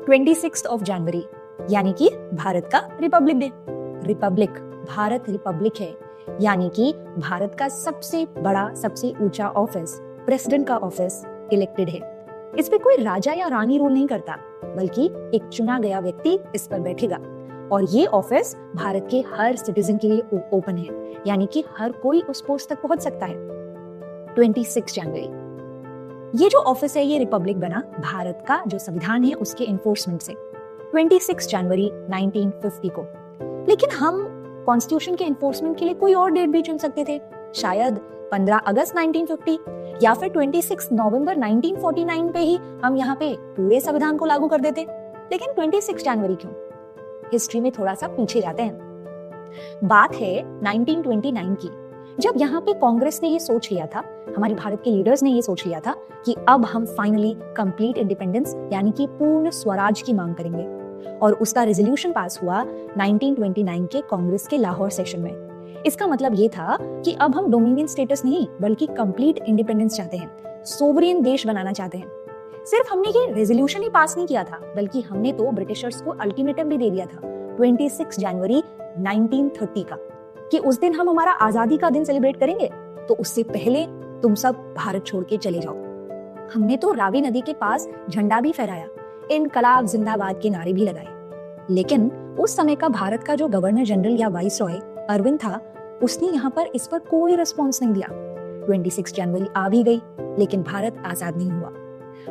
26 of January यानी कि भारत का Republic day. Republic, Bharat Republic है, यानी कि भारत का सबसे बड़ा, सबसे ऊंचा ऑफिस, प्रेसिडेंट का ऑफिस इलेक्टेड है। इस पे कोई राजा या रानी रूल नहीं करता, बल्कि एक चुना गया व्यक्ति इस पर बैठेगा और ये ऑफिस भारत के हर सिटीजन के लिए ओपन है, यानी कि हर कोई उस पोस्ट तक पहुंच सकता है। 26 जनवरी ये जो ऑफिस है, ये रिपब्लिक बना भारत का जो संविधान है उसके एनफोर्समेंट से 26 जनवरी 1950 को। लेकिन हम कॉन्स्टिट्यूशन के एनफोर्समेंट के लिए कोई और डेट भी चुन सकते थे, शायद 15 अगस्त 1950 या फिर 26 नवंबर 1949 पे ही हम यहाँ पे पूरे संविधान को लागू कर देते। लेकिन 26 जनवरी क्यों? हिस्ट्री में थोड़ा सा पीछे जाते हैं। बात है 1929 की, जब यहाँ पे कांग्रेस ने ये सोच लिया था, हमारे भारत के लीडर्स ने ये सोच लिया था कि अब हम फाइनली कंप्लीट इंडिपेंडेंस यानी कि पूर्ण स्वराज की मांग करेंगे, और उसका रेजोल्यूशन पास हुआ 1929 के कांग्रेस के लाहौर सेशन में। इसका मतलब ये था कि अब हम डोमिनियन स्टेटस नहीं बल्कि कंप्लीट इंडिपेंडेंस चाहते हैं, सोवरेन देश बनाना चाहते हैं। सिर्फ हमने ये रेजोल्यूशन ही पास नहीं किया था, बल्कि हमने तो ब्रिटिशर्स को अल्टीमेटम भी दे दिया था 26 जनवरी 1930 का, कि उस दिन हम हमारा आजादी का दिन सेलिब्रेट करेंगे, तो उससे पहले तुम सब भारत छोड़ के चले जाओ। हमने तो रावी नदी के पास झंडा भी फहराया, इनकलाब जिंदाबाद के नारे भी लगाए। लेकिन उस समय का भारत का जो गवर्नर जनरल या वाइस रॉय अरविंद था, उसने यहाँ पर इस पर कोई रिस्पॉन्स नहीं दिया। 26 जनवरी आ भी गई, लेकिन भारत आजाद नहीं हुआ।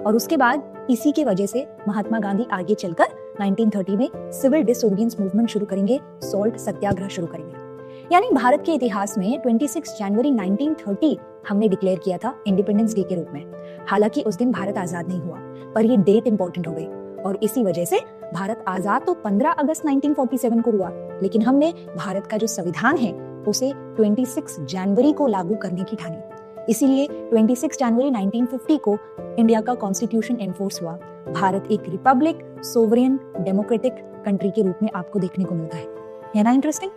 और उसके बाद इसी की वजह से महात्मा गांधी आगे चलकर 1930 में सिविल डिसोबीडियंस मूवमेंट शुरू करेंगे, सॉल्ट सत्याग्रह शुरू करेंगे। यानी भारत के इतिहास में 26 जनवरी 1930 हमने डिक्लेयर किया था इंडिपेंडेंस डे के रूप में। हालांकि उस दिन भारत आजाद नहीं हुआ, पर ये डेट इंपॉर्टेंट हो गई, और इसी वजह से भारत आजाद तो 15 अगस्त 1947 को हुआ, लेकिन हमने भारत का जो संविधान है उसे 26 जनवरी को लागू करने की ठानी। इसीलिए 26 जनवरी 1950 को इंडिया का कॉन्स्टिट्यूशन एनफोर्स हुआ। भारत एक रिपब्लिक, सोवरेन, डेमोक्रेटिक कंट्री के रूप में आपको देखने को मिलता है ना इंटरेस्टिंग?